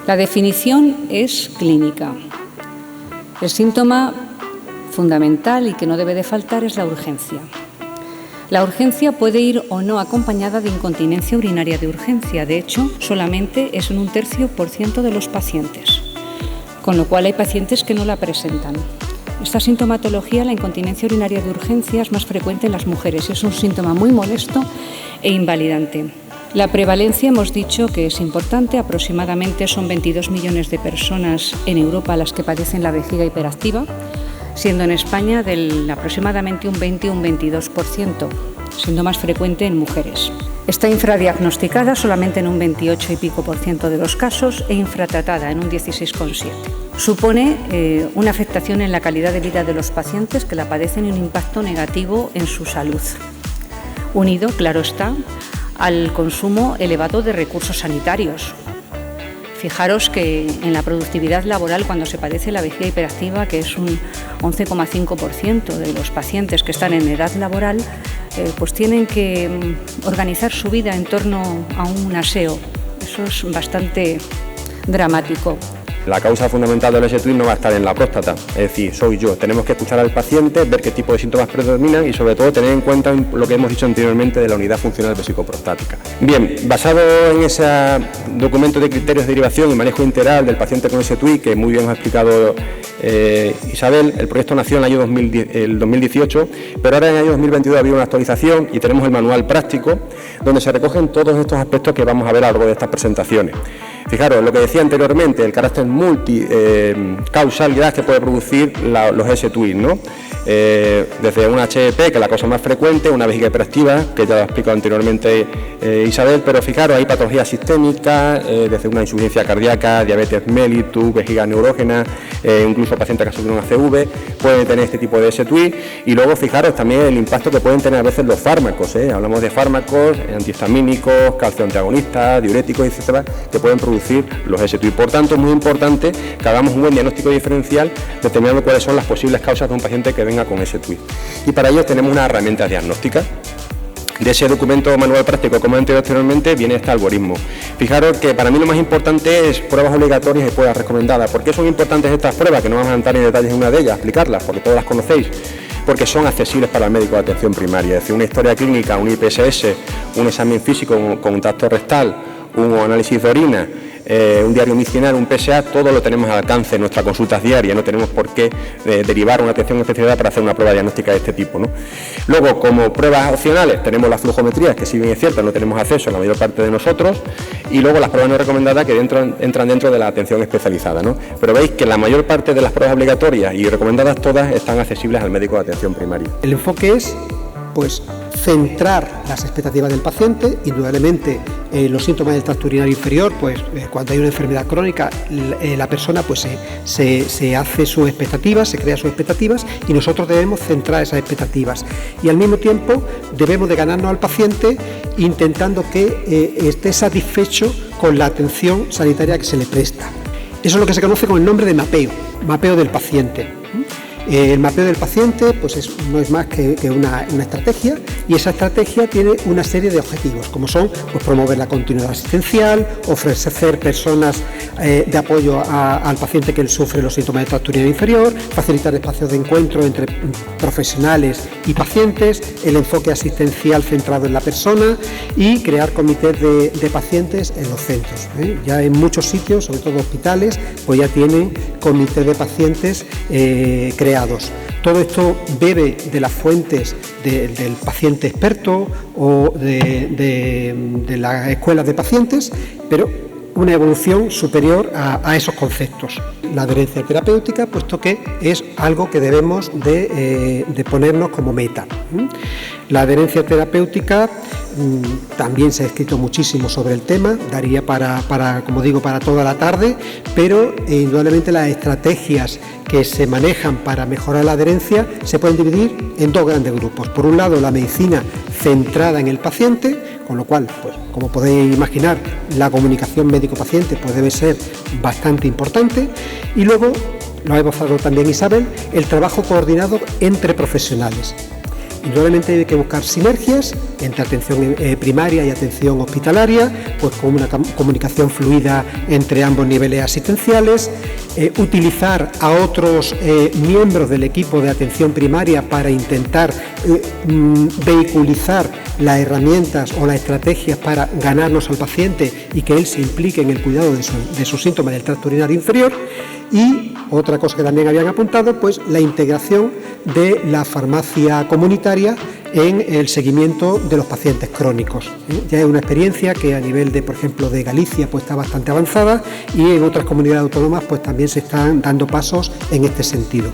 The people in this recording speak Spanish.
La definición es clínica. El síntoma fundamental y que no debe de faltar es la urgencia. La urgencia puede ir o no acompañada de incontinencia urinaria de urgencia. De hecho, solamente es en un 1/3% de los pacientes, con lo cual hay pacientes que no la presentan. Esta sintomatología, la incontinencia urinaria de urgencia, es más frecuente en las mujeres. Es un síntoma muy molesto e invalidante. La prevalencia hemos dicho que es importante, aproximadamente son 22 millones de personas en Europa las que padecen la vejiga hiperactiva, siendo en España aproximadamente un 20 o un 22%, siendo más frecuente en mujeres. Está infradiagnosticada solamente en un 28 y pico por ciento de los casos e infratratada en un 16,7%. Supone una afectación en la calidad de vida de los pacientes que la padecen y un impacto negativo en su salud, unido, claro está, al consumo elevado de recursos sanitarios. Fijaros que en la productividad laboral, cuando se padece la vejiga hiperactiva, que es un 11,5% de los pacientes que están en edad laboral, pues tienen que organizar su vida en torno a un aseo. Eso es bastante dramático. La causa fundamental del S-Twin no va a estar en la próstata, es decir, soy yo. Tenemos que escuchar al paciente, ver qué tipo de síntomas predominan y sobre todo tener en cuenta lo que hemos dicho anteriormente de la unidad funcional vesicoprostática. Bien, basado en ese documento de criterios de derivación y manejo integral del paciente con S-Twin, que muy bien nos ha explicado Isabel, el proyecto nació en el año 2018, pero ahora en el año 2022 ha habido una actualización y tenemos el manual práctico, donde se recogen todos estos aspectos que vamos a ver a lo largo de estas presentaciones. Fijaros, lo que decía anteriormente, el carácter multicausalidad que puede producir los S-Twin, ¿no? Desde una HEP, que es la cosa más frecuente, una vejiga hiperactiva, que ya lo ha explicado anteriormente Isabel, pero fijaros, hay patologías sistémicas, desde una insuficiencia cardíaca, diabetes mellitus, vejiga neurógena, incluso pacientes que sufren un ACV, pueden tener este tipo de S-Twin, y luego fijaros también el impacto que pueden tener a veces los fármacos, hablamos de fármacos antihistamínicos, calcio antagonistas, diuréticos, etcétera, que pueden producir los S-Twin. Por tanto, es muy importante que hagamos un buen diagnóstico diferencial determinando cuáles son las posibles causas de un paciente que venga con S-Twin. Y para ello tenemos una herramienta diagnóstica. De ese documento manual práctico, como he dicho anteriormente, viene este algoritmo. Fijaros que para mí lo más importante es pruebas obligatorias y pruebas recomendadas. ¿Por qué son importantes estas pruebas? Que no vamos a entrar en detalles en una de ellas, explicarlas, porque todas las conocéis. Porque son accesibles para el médico de atención primaria. Es decir, una historia clínica, un IPSS, un examen físico con tacto rectal, un análisis de orina, un diario micinal, un PSA, todo lo tenemos al alcance en nuestras consultas diarias, no tenemos por qué derivar una atención especializada para hacer una prueba diagnóstica de este tipo, ¿no? Luego, como pruebas opcionales, tenemos las flujometrías, que si bien es cierto, no tenemos acceso a la mayor parte de nosotros, y luego las pruebas no recomendadas que entran dentro de la atención especializada, ¿no? Pero veis que la mayor parte de las pruebas obligatorias y recomendadas todas están accesibles al médico de atención primaria. El enfoque es, pues, centrar las expectativas del paciente. Indudablemente los síntomas del tracto urinario inferior, pues cuando hay una enfermedad crónica, la persona pues se hace sus expectativas, se crea sus expectativas y nosotros debemos centrar esas expectativas y al mismo tiempo debemos de ganarnos al paciente intentando que esté satisfecho con la atención sanitaria que se le presta. Eso es lo que se conoce con el nombre de mapeo del paciente. El mapeo del paciente pues no es más que una estrategia y esa estrategia tiene una serie de objetivos como son pues, promover la continuidad asistencial, ofrecer personas de apoyo al paciente que sufre los síntomas de tracto urinario inferior, facilitar espacios de encuentro entre profesionales y pacientes, el enfoque asistencial centrado en la persona y crear comités de pacientes en los centros. Ya en muchos sitios, sobre todo hospitales, pues ya tienen comités de pacientes creados. Todo esto bebe de las fuentes del paciente experto o de las escuelas de pacientes, pero una evolución superior a esos conceptos. La adherencia terapéutica, puesto que es algo que debemos de ponernos como meta. La adherencia terapéutica también se ha escrito muchísimo sobre el tema, daría como digo, para toda la tarde, pero indudablemente las estrategias que se manejan para mejorar la adherencia se pueden dividir en dos grandes grupos. Por un lado, la medicina centrada en el paciente, con lo cual, pues, como podéis imaginar, la comunicación médico-paciente pues, debe ser bastante importante. Y luego, lo ha evocado también Isabel, el trabajo coordinado entre profesionales. Indudablemente hay que buscar sinergias entre atención primaria y atención hospitalaria, pues con una comunicación fluida entre ambos niveles asistenciales, utilizar a otros miembros del equipo de atención primaria para intentar vehiculizar las herramientas o las estrategias para ganarnos al paciente y que él se implique en el cuidado de sus síntomas del tracto urinario inferior. Y otra cosa que también habían apuntado, pues la integración de la farmacia comunitaria en el seguimiento de los pacientes crónicos. Ya es una experiencia que a nivel de, por ejemplo, de Galicia, pues está bastante avanzada, y en otras comunidades autónomas pues también se están dando pasos en este sentido.